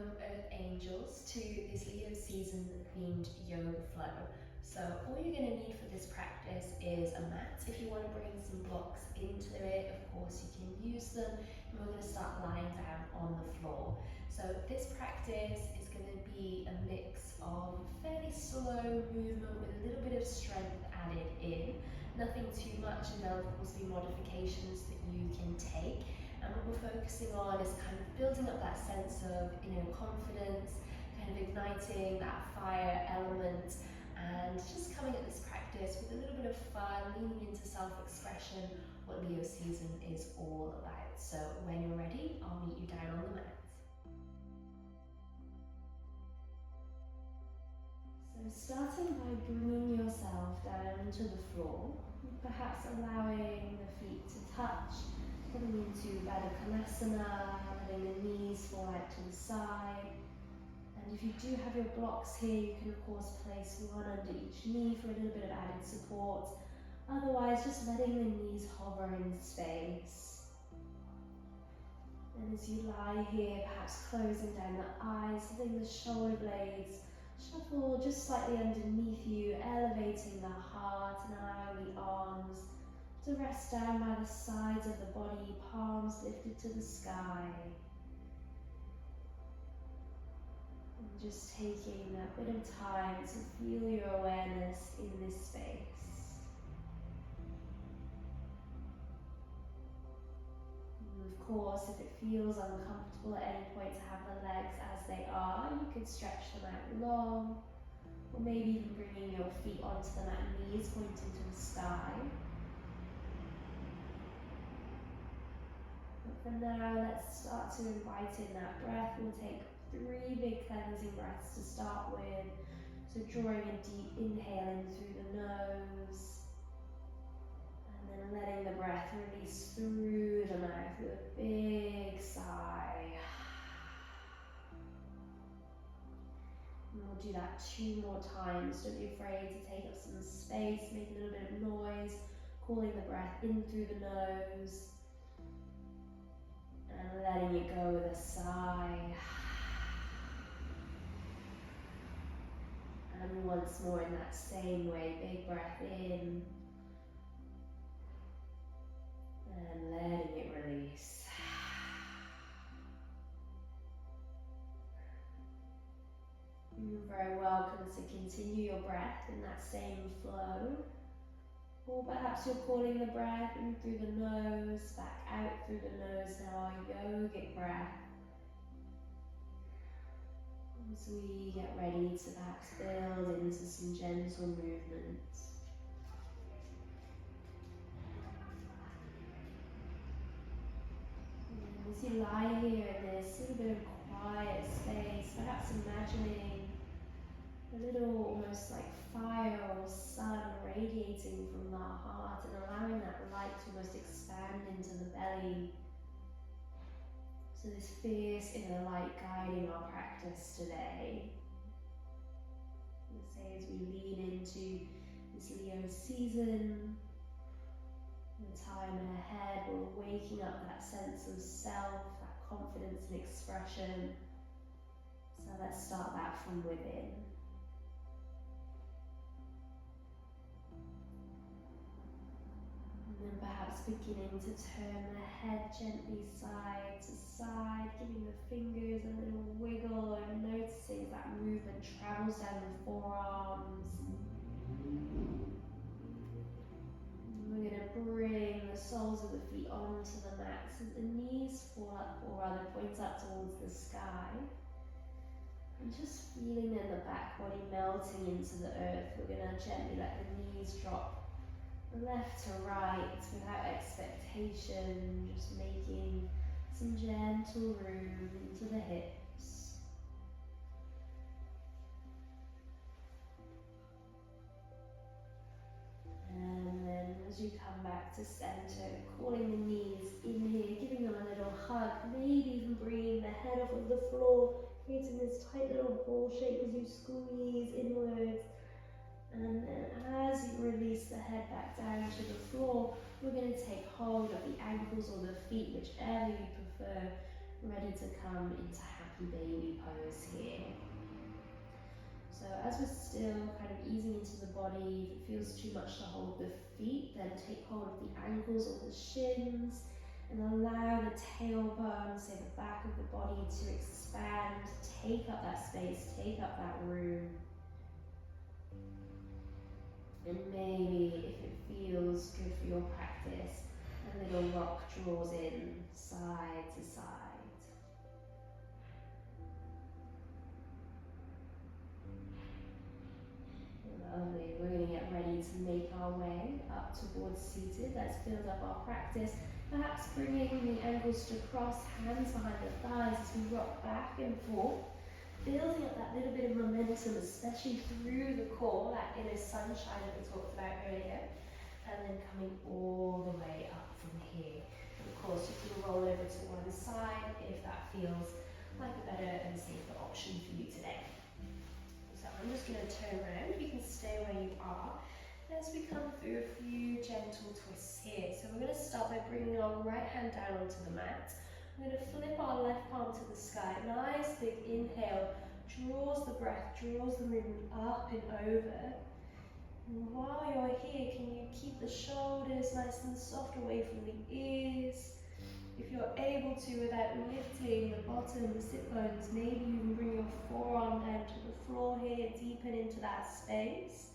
welcome Earth Angels to this Leo season themed yoga flow. So all you're going to need for this practice is a mat. If you want to bring some blocks into it, of course you can use them. And we're going to start lying down on the floor. So this practice is going to be a mix of fairly slow movement with a little bit of strength added in. Nothing too much, and there'll of course be modifications that you can take. And what we're focusing on is kind of building up that sense of inner confidence, kind of igniting that fire element, and just coming at this practice with a little bit of fun, leaning into self-expression, what Leo season is all about. So when you're ready, I'll meet you down on the mat. So starting by bringing yourself down to the floor, perhaps allowing the feet to touch, coming into Baddha Konasana, letting the knees fall out to the side. And if you do have your blocks here, you can of course place one under each knee for a little bit of added support. Otherwise, just letting the knees hover in space. And as you lie here, perhaps closing down the eyes, letting the shoulder blades shuffle just slightly underneath you, elevating the heart and allowing the arms to rest down by the sides of the body, palms lifted to the sky. And just taking a bit of time to feel your awareness in this space. And of course, if it feels uncomfortable at any point to have the legs as they are, you could stretch them out long, or maybe even bringing your feet onto the mat, knees pointing to the sky. For now, let's start to invite in that breath. We'll take 3 big cleansing breaths to start with. So drawing a deep inhale in through the nose, and then letting the breath release through the mouth with a big sigh. And we'll do that 2 more times. Don't be afraid to take up some space, make a little bit of noise, calling the breath in through the nose. And letting it go with a sigh. And once more in that same way, big breath in. And letting it release. You're very welcome to continue your breath in that same flow. Or perhaps you're calling the breath in through the nose, back out through the nose. Now our yogic breath. As we get ready to perhaps build into some gentle movements. And as you lie here in this little bit of quiet space, perhaps imagining a little almost like fire or sun radiating from the heart and allowing that light to almost expand into the belly. So this fierce inner light guiding our practice today. Let's say as we lean into this Leo season, the time ahead, we're waking up that sense of self, that confidence and expression. So let's start that from within. And then perhaps beginning to turn the head gently side to side, giving the fingers a little wiggle and noticing that movement travels down the forearms. And we're going to bring the soles of the feet onto the mat so the knees fall up, or rather point up towards the sky. And just feeling in the back body melting into the earth, we're going to gently let the knees drop left to right without expectation, just making some gentle room into the hips. And then as you come back to center, calling the knees in here, giving them a little hug, maybe even bringing the head off of the floor, creating this tight little ball shape as you squeeze inwards. And then as you release the head back down to the floor, we're going to take hold of the ankles or the feet, whichever you prefer, ready to come into hand happy baby pose here. So as we're still kind of easing into the body, if it feels too much to hold the feet, then take hold of the ankles or the shins and allow the tailbone, so the back of the body, to expand, take up that space, take up that room. And maybe if it feels good for your practice, a little rock draws in side to side. Lovely. We're going to get ready to make our way up towards seated. Let's build up our practice. Perhaps bringing the ankles to cross, hands behind the thighs as we rock back and forth. Building up that little bit of momentum, especially through the core, that inner sunshine that we talked about earlier. And then coming all the way up from here. And of course, you can roll over to one side if that feels like a better and safer option for you today. So I'm just going to turn around. You can stay where you are as we come through a few gentle twists here. So we're going to start by bringing our right hand down onto the mat. We're going to flip our left palm to the sky. Nice big inhale, draws the breath, draws the movement up and over. And while you're here, can you keep the shoulders nice and soft away from the ears? If you're able to, without lifting the bottom, the sit bones, maybe you can bring your forearm down to the floor here, deepen into that space.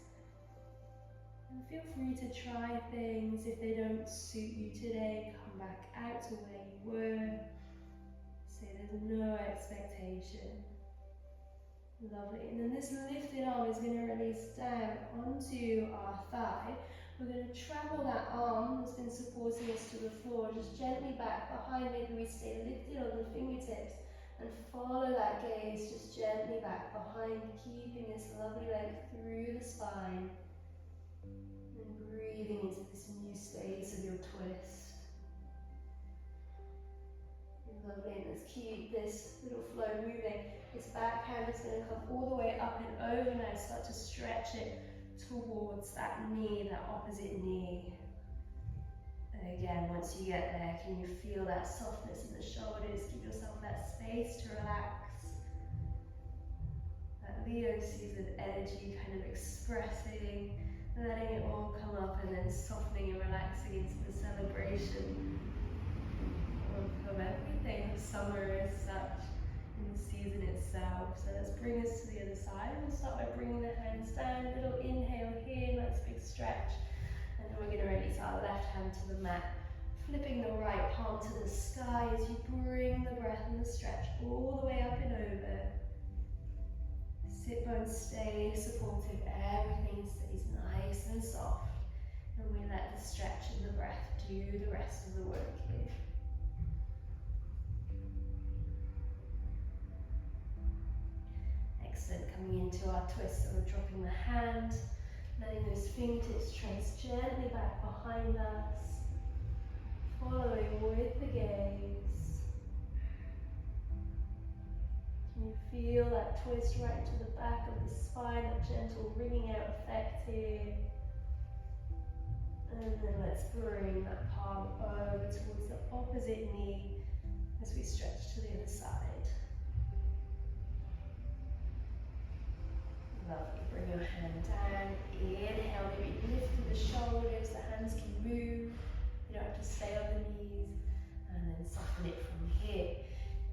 And feel free to try things. If they don't suit you today, come back out to where you were. Say there's no expectation. Lovely. And then this lifted arm is going to release down onto our thigh. We're going to travel that arm that's been supporting us to the floor, just gently back behind. Maybe we stay lifted on the fingertips and follow that gaze just gently back behind, keeping this lovely length through the spine and breathing into this new space of your twist. Lovely, and let's keep this little flow moving. This back hand is going to come all the way up and over now. Start to stretch it towards that knee, that opposite knee. And again, once you get there, can you feel that softness in the shoulders? Give yourself that space to relax. That Leo season energy kind of expressing, letting it all come up and then softening and relaxing into the celebration of everything. Summer is such in the season itself. So let's bring us to the other side. We'll start by bringing the hands down. Little inhale here, nice big stretch. And then we're going to release our left hand to the mat. Flipping the right palm to the sky as you bring the breath and the stretch all the way up and over. Sit bones stay supported. Everything stays nice and soft. And we let the stretch and the breath do the rest of the work here. Excellent. Coming into our twist, so we're dropping the hand, letting those fingertips trace gently back behind us, following with the gaze. Can you feel that twist right to the back of the spine, that gentle wringing out effect here? And then let's bring that palm over towards the opposite knee as we stretch to the other side. Lovely. Bring your hand down. Inhale, maybe lift through the shoulders, the hands can move. You don't have to stay on the knees. And then soften it from here.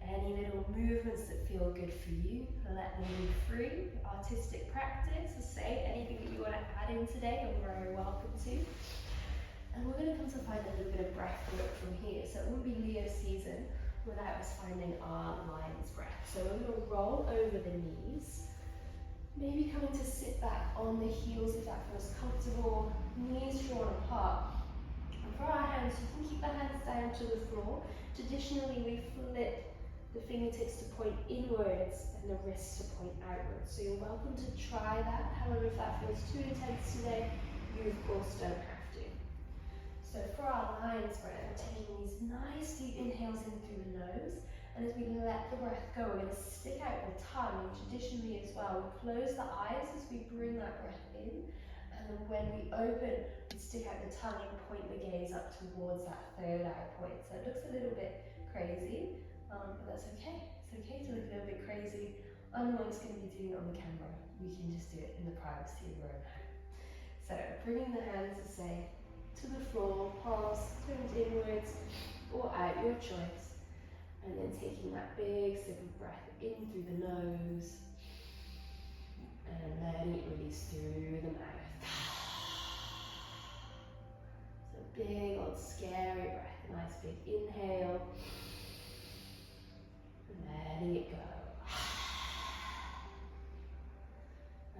Any little movements that feel good for you, let them be free. Artistic practice, say anything that you want to add in today, you're very welcome to. And we're going to come to find a little bit of breath work from here. So it wouldn't be Leo season without us finding our lion's breath. So we're going to roll over the knees. Maybe coming to sit back on the heels if that feels comfortable. Knees drawn apart. And for our hands, you can keep the hands down to the floor. Traditionally, we flip the fingertips to point inwards and the wrists to point outwards. So you're welcome to try that. However, if that feels too intense today, you of course don't have to. So for our lion's breath, we're taking these nice deep inhales in through the nose. And as we let the breath go, we're going to stick out the tongue. Traditionally as well, we close the eyes as we bring that breath in. And then when we open, we stick out the tongue and point the gaze up towards that third eye point. So it looks a little bit crazy, but that's okay. It's okay to look a crazy. I'm the one who's going to be doing it on the camera. We can just do it in the privacy of your own home. So bringing the hands, as I say, to the floor, palms turned inwards or out, your choice. And then taking that big sip of breath in through the nose and letting it release through the mouth. So big old scary breath, nice big inhale, and letting it go.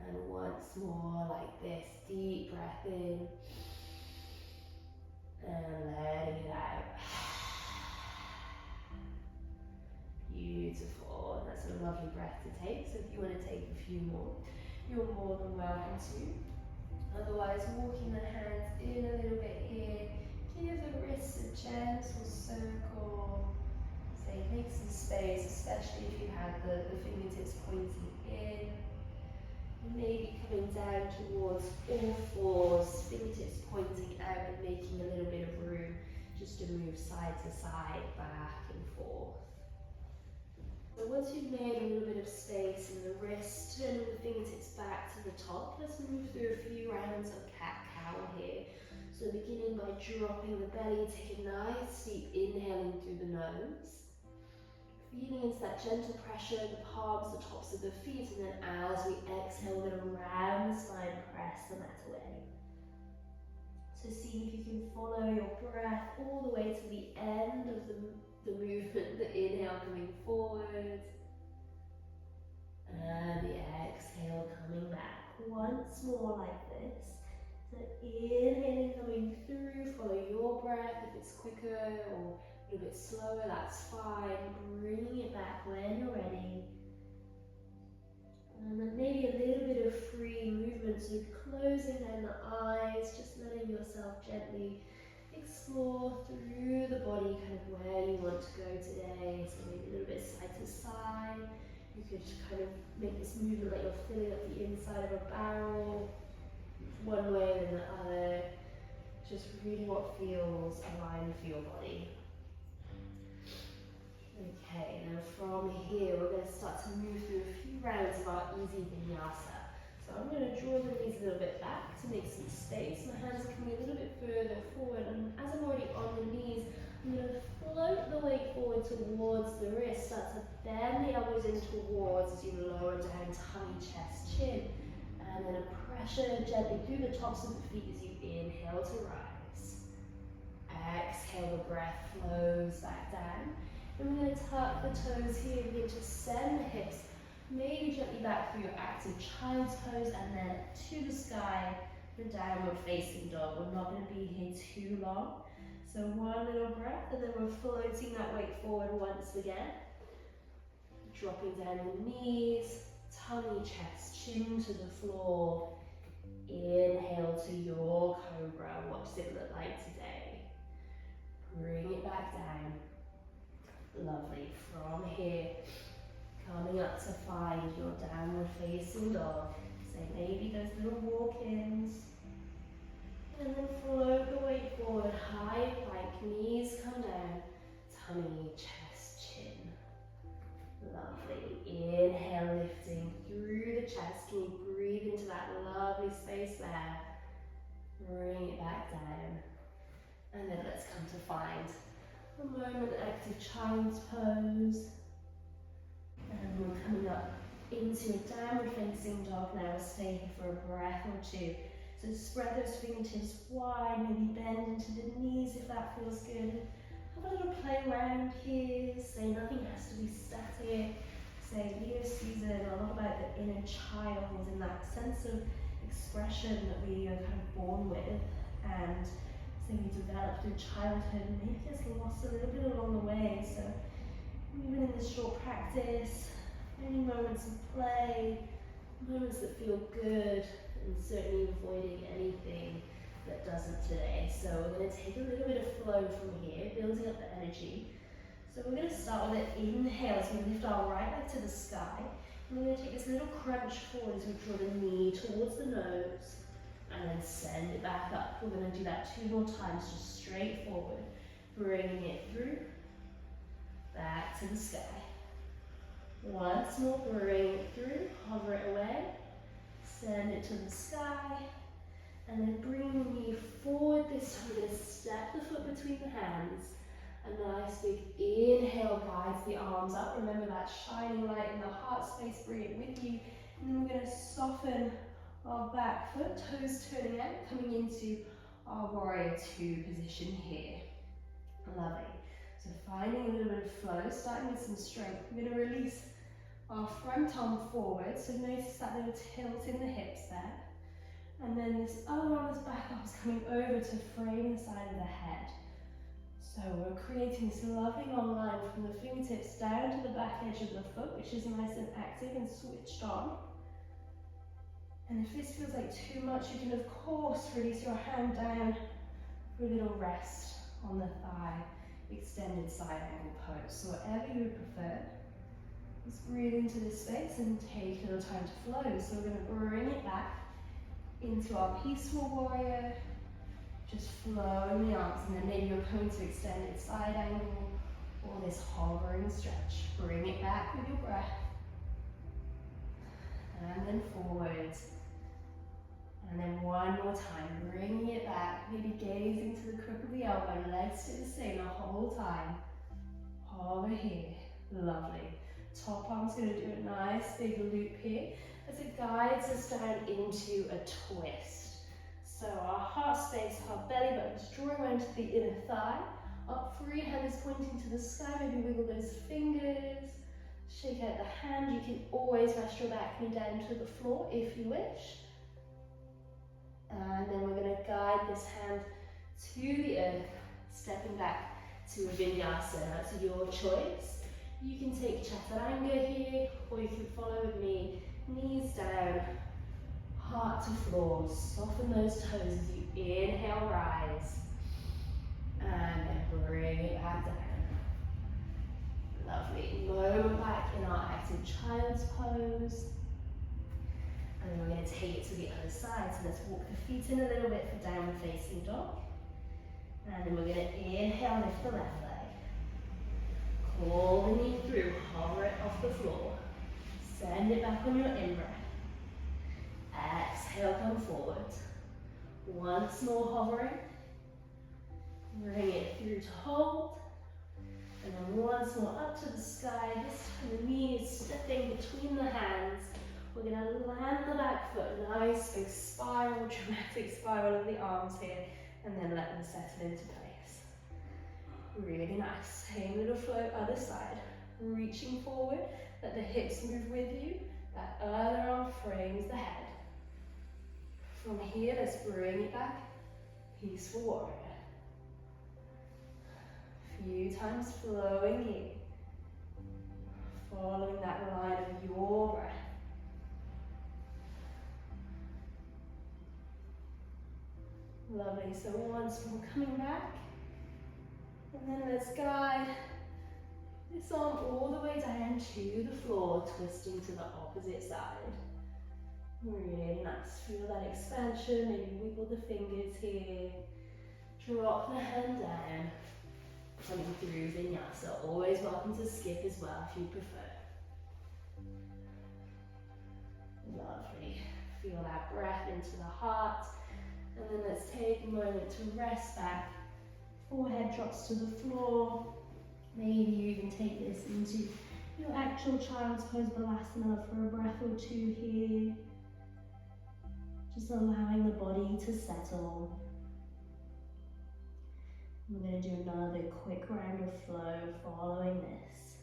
And once more like this, deep breath in and letting it out. Beautiful, and that's a lovely breath to take, so if you want to take a few more, you're more than welcome to. Otherwise, walking the hands in a little bit here, give the wrists a gentle circle. Say, make some space, especially if you have the fingertips pointing in. And maybe coming down towards all fours, fingertips pointing out and making a little bit of room just to move side to side, back and forth. So once you've made a little bit of space in the wrist, turning the fingertips back to the top, let's move through a few rounds of cat-cow here. So beginning by dropping the belly, take a nice deep inhale in through the nose. Feeling into that gentle pressure in the palms, the tops of the feet, and then as we exhale, we're going to round the spine, press the mat away. So see if you can follow your breath all the way to the end of the movement, the inhale coming forward, and the exhale coming back. Once more like this. So inhaling, coming through, follow your breath. If it's quicker or a little bit slower, that's fine. Bringing it back when you're ready. And then maybe a little bit of free movement, so closing down the eyes, just letting yourself gently explore through the body, kind of where you want to go today. So maybe a little bit side to side. You could kind of make this movement like you're filling up the inside of a barrel, one way and the other. Just really what feels aligned for your body. Okay, now from here we're going to start to move through a few rounds of our easy vinyasa. So I'm going to draw the knees a little bit back to make some space. My hands are coming a little bit further forward, and as I'm already on the knees, I'm going to float the weight forward towards the wrist. Start to bend the elbows in towards as you lower down, tummy, chest, chin. And then a pressure gently through the tops of the feet as you inhale to rise. Exhale, the breath flows back down. And we're going to tuck the toes here, begin to send the hips, maybe gently back through your active child's pose, and then to the sky, the downward facing dog. We're not going to be here too long. So one little breath, and then we're floating that weight forward once again. Dropping down the knees, tummy, chest, chin to the floor. Inhale to your cobra. What does it look like today? Bring it back down. Lovely. From here, coming up to find your downward facing dog. So maybe those little walk-ins. And then float the weight forward, high plank, knees come down, tummy, chest, chin. Lovely. Inhale, lifting through the chest. Can you breathe into that lovely space there? Bring it back down. And then let's come to find a moment, active child's pose. And we're coming up into a downward facing dog now. We'll stay here for a breath or two. So spread those fingertips wide, maybe bend into the knees if that feels good. Have a little play around here. Say nothing has to be static. Say Leo season, a lot about the inner child and that sense of expression that we are kind of born with, and so we develop through childhood and maybe gets lost a little bit along the way. So even in this short practice, any moments of play, moments that feel good, and certainly avoiding anything that doesn't today. So we're going to take a little bit of flow from here, building up the energy. So we're going to start with an inhale as we lift our right leg to the sky. And we're going to take this little crunch forward as we draw the knee towards the nose and then send it back up. We're going to do that 2 more times, just straight forward, bringing it through, back to the sky. Once more, bring it through, hover it away, send it to the sky, and then bring the knee forward. This time we're going to step the foot between the hands. A nice big inhale guides the arms up. Remember that shining light in the heart space, bring it with you. And then we're going to soften our back foot, toes turning out, coming into our warrior two position here. Lovely. So finding a little bit of flow, starting with some strength. We're going to release our front arm forward. So notice that little tilt in the hips there. And then this other arm, this back arm is coming over to frame the side of the head. So we're creating this lovely long line from the fingertips down to the back edge of the foot, which is nice and active and switched on. And if this feels like too much, you can of course release your hand down for a little rest on the thigh, extended side angle pose. So whatever you would prefer, just breathe into this space and take a little time to flow. So we're going to bring it back into our peaceful warrior, just flowing the arms, and then maybe you're coming to extended side angle or this hovering stretch. Bring it back with your breath, and then forwards, and then one more time, bringing it back, maybe gazing to the crook of the elbow, legs stay the same the whole time. Hover here, lovely. Top arm's going to do a nice big loop here as it guides us down into a twist. So our heart space, our belly button is drawing around to the inner thigh. Our free hand is pointing to the sky. Maybe wiggle those fingers. Shake out the hand. You can always rest your back knee down to the floor if you wish. And then we're going to guide this hand to the earth, stepping back to a vinyasa. That's your choice. You can take chaturanga here, or you can follow with me. Knees down, heart to floor, soften those toes as you inhale, rise, and then bring it back down. Lovely. Moment back in our active child's pose. And then we're going to take it to the other side. So let's walk the feet in a little bit for downward facing dog. And then we're going to inhale, lift the left leg. Call the knee through, hover it off the floor. Send it back on your in-breath. Exhale, come forward. Once more hovering. Bring it through to hold. And then once more up to the sky. This time the knee is stepping between the hands. We're going to land the back foot. Nice big spiral, dramatic spiral of the arms here. And then let them settle into place. Really nice. Same little flow, other side. Reaching forward. Let the hips move with you. That other arm frames the head. From here, let's bring it back. Peaceful warrior. Few times flowing here. Following that line of your breath. Lovely. So once more, coming back. And then let's guide this arm all the way down to the floor, twisting to the opposite side. Really nice. Feel that expansion. Maybe wiggle the fingers here. Drop the hand down. Coming through vinyasa. Always welcome to skip as well if you prefer. Lovely. Feel that breath into the heart. And then let's take a moment to rest back. Forehead drops to the floor. Maybe you even take this into your actual child's pose balasana for a breath or two here. Just allowing the body to settle. We're going to do another quick round of flow following this.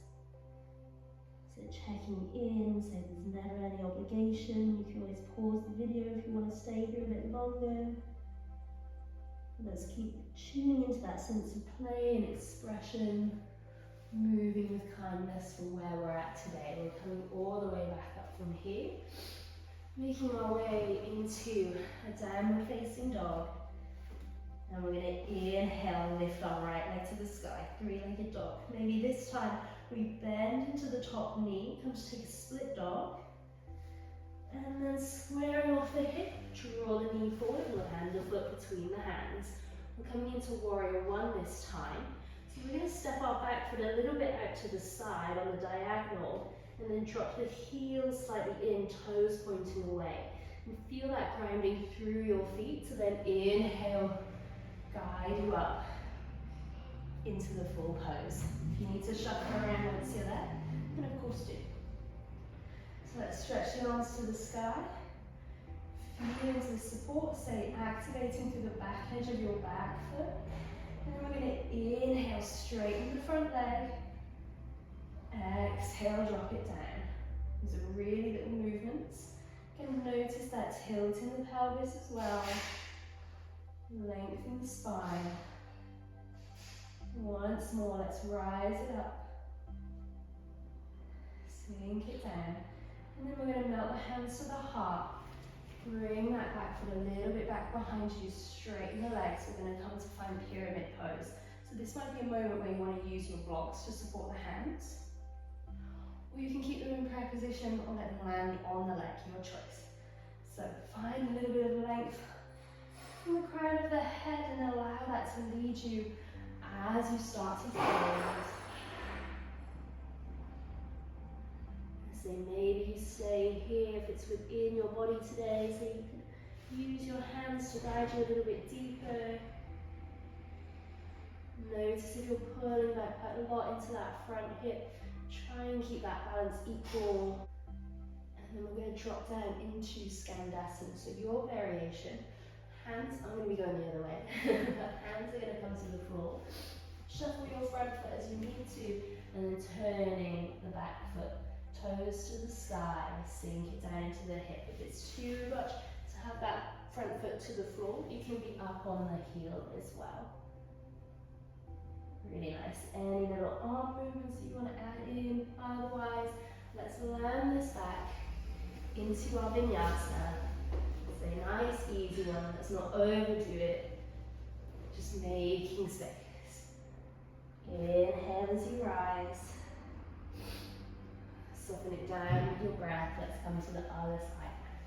So checking in, so there's never any obligation. You can always pause the video if you want to stay here a bit longer. Let's keep tuning into that sense of play and expression, moving with kindness from where we're at today. We're coming all the way back up from here, making our way into a downward facing dog. And we're going to inhale, lift our right leg to the sky, three-legged dog. Maybe this time we bend into the top knee, come to take a split dog. And then squaring off the hip, draw the knee forward, land the foot between the hands. We're coming into warrior one this time. So we're going to step our back foot a little bit out to the side on the diagonal And then drop the heels slightly in, toes pointing away. And feel that grounding through your feet. So then inhale, guide you up into the full pose. If you need to shuffle around once you're there, then of course do. So let's stretch the arms to the sky. Feel into the support, say activating through the back edge of your back foot. And then we're going to inhale, straighten the front leg. Exhale, drop it down. These are really little movements. You can notice that tilt in the pelvis as well. Lengthen the spine. Once more, let's rise it up. Sink it down. And then we're going to melt the hands to the heart. Bring that back foot a little bit back behind you. Straighten the legs. We're going to come to find pyramid pose. So this might be a moment where you want to use your blocks to support the hands. Or you can keep them in prayer position or let them land on the leg, your choice. So find a little bit of length from the crown of the head and allow that to lead you as you start to fold. So maybe you stay here if it's within your body today, so you can use your hands to guide you a little bit deeper. Notice if you're pulling back quite a lot into that front hip, try and keep that balance equal. And then we're going to drop down into Skandasana. So your variation, hands, I'm going to be going the other way. Hands are going to come to the floor. Shuffle your front foot as you need to, and then turning the back foot. Toes to the sky, sink it down into the hip. If it's too much to have that front foot to the floor, you can be up on the heel as well. Really nice. Any little arm movements that you want to add in. Otherwise, let's land this back into our vinyasa. It's a nice, easy one. Let's not overdo it. Just making space. Inhale as you rise. Soften it down with your breath. Let's come to the other side now.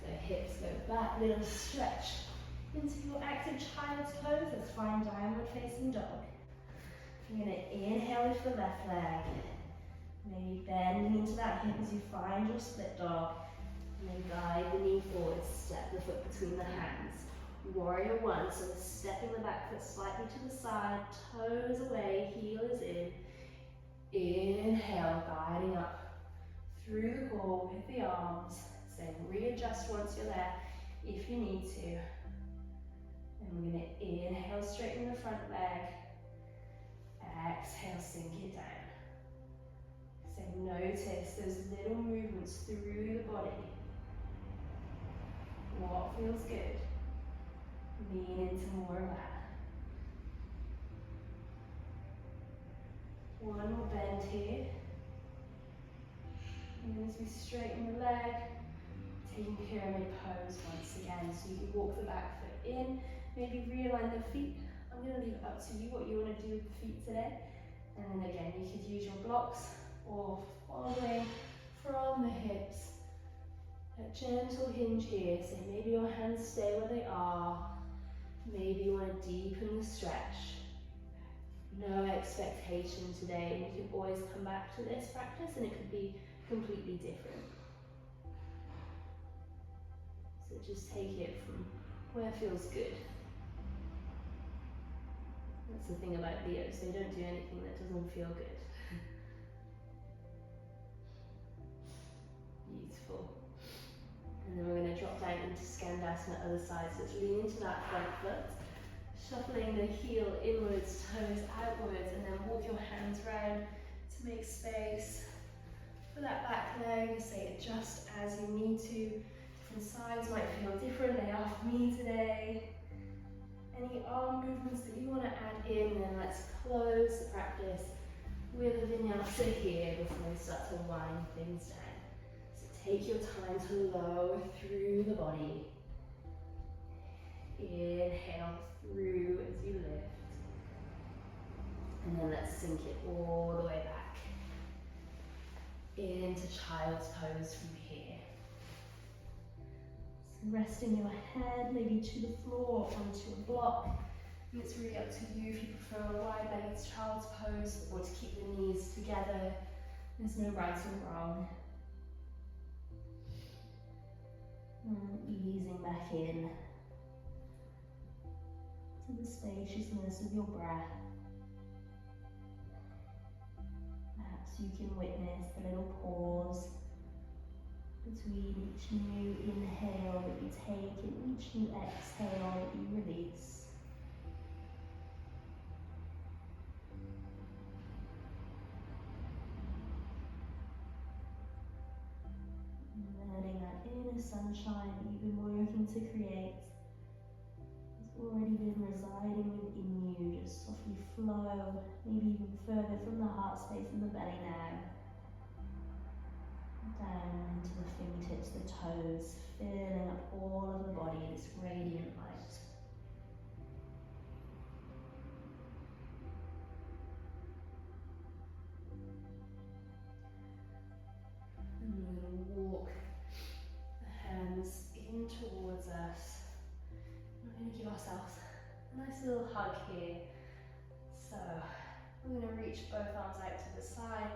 So hips go back, little stretch into your active child's pose. Let's find downward facing dog. You're going to inhale with the left leg. Maybe bending into that hip as you find your split dog. And then guide the knee forward, step the foot between the hands. Warrior one, so stepping the back foot slightly to the side, toes away, heel is in. Inhale, guiding up through the core with the arms. Then readjust once you're there if you need to. And we're going to inhale, straighten the front leg. Exhale, sink it down. So notice those little movements through the body. What feels good? Lean into more of that. One more bend here. And then as we straighten the leg, taking pyramid pose once again. So you can walk the back foot in, maybe realign the feet. I'm going to leave it up to you what you want to do with the feet today. And then again, you could use your blocks or following from the hips. A gentle hinge here. So maybe your hands stay where they are. Maybe you want to deepen the stretch. No expectation today. You can always come back to this practice and it could be completely different. So just take it from where feels good. That's the thing about Leos, they don't do anything that doesn't feel good. Beautiful. And then we're going to drop down into Skandasana, other side. So let's lean into that front foot. Shuffling the heel inwards, toes outwards, and then walk your hands round to make space for that back leg. Say adjust as you need to. Different sides might feel different, they are for me today. Any arm movements that you want to add in, and then let's close the practice with a vinyasa here before we start to wind things down. So take your time to lower through the body. Inhale through as you lift. And then let's sink it all the way back into child's pose from here. So resting your head maybe to the floor or onto a block. And it's really up to you if you prefer a wide-legged child's pose or to keep the knees together. There's no right or wrong. Easing back in to the spaciousness of your breath. Perhaps you can witness the little pause between each new inhale that you take and each new exhale that you release. And letting that inner sunshine that you've been working to create has already been residing within you, just softly flow, maybe even further from the heart space and the belly now. Down into the fingertips, the toes, filling up all of the body, this radiant light. And we're going to walk the hands in towards us. We're going to give ourselves a nice little hug here. So we're going to reach both arms out to the side.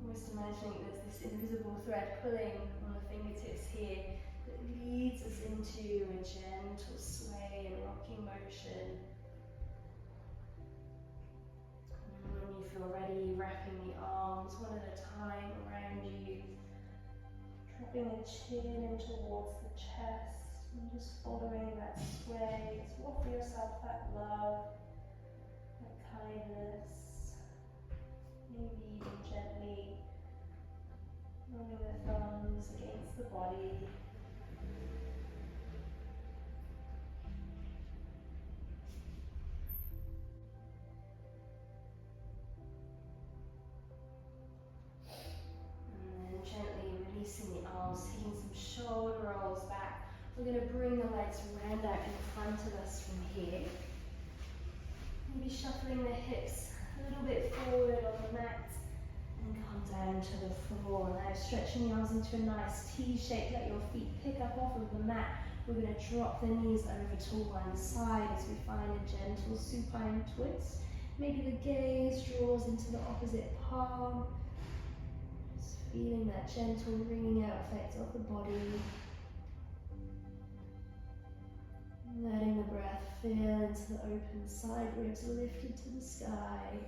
Almost imagining there's this invisible thread pulling on the fingertips here that leads us into a gentle sway and rocking motion. And when you feel ready, wrapping the arms one at a time around you, dropping the chin in towards the chest and just following that sway to offer yourself that love, that kindness, maybe even gently running the thumbs against the body. And then gently releasing the arms, taking some shoulder rolls back. We're going to bring the legs round out in front of us from here. Maybe shuffling the hips a little bit forward on the mat and come down to the floor. Now stretching the arms into a nice T shape, let your feet pick up off of the mat. We're going to drop the knees over to one side as we find a gentle supine twist. Maybe the gaze draws into the opposite palm. Just feeling that gentle wringing out effect of the body. Letting the breath fill into the open side ribs lifted to the sky.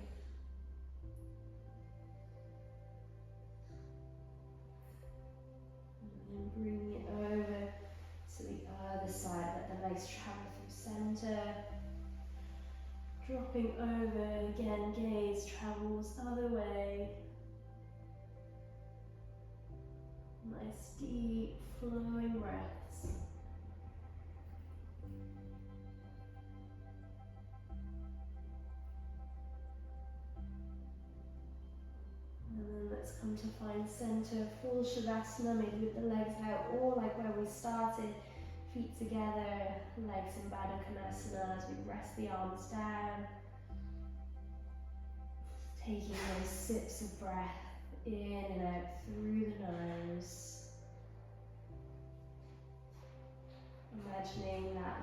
And bring it over to the other side. Let the legs travel through center. Dropping over, again, gaze travels other way. Nice deep flowing breaths. And then let's come to find center, full Shavasana, maybe with the legs out, or like where we started, feet together, legs in Baddha Konasana as we rest the arms down. Taking those sips of breath in and out through the nose. Imagining that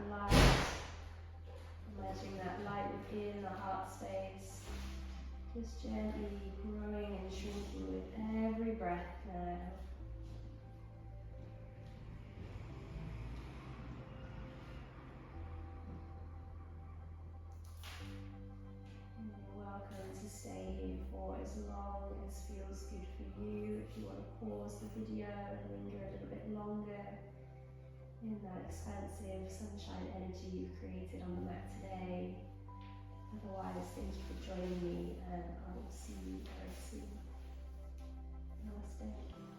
light within the heart space. Just gently growing and shrinking with every breath now. And you're welcome to stay here for as long as feels good for you. If you want to pause the video and linger a little bit longer in that expansive sunshine energy you've created on the mat today. Otherwise, thank you for joining me, and I will see you very soon. Namaste.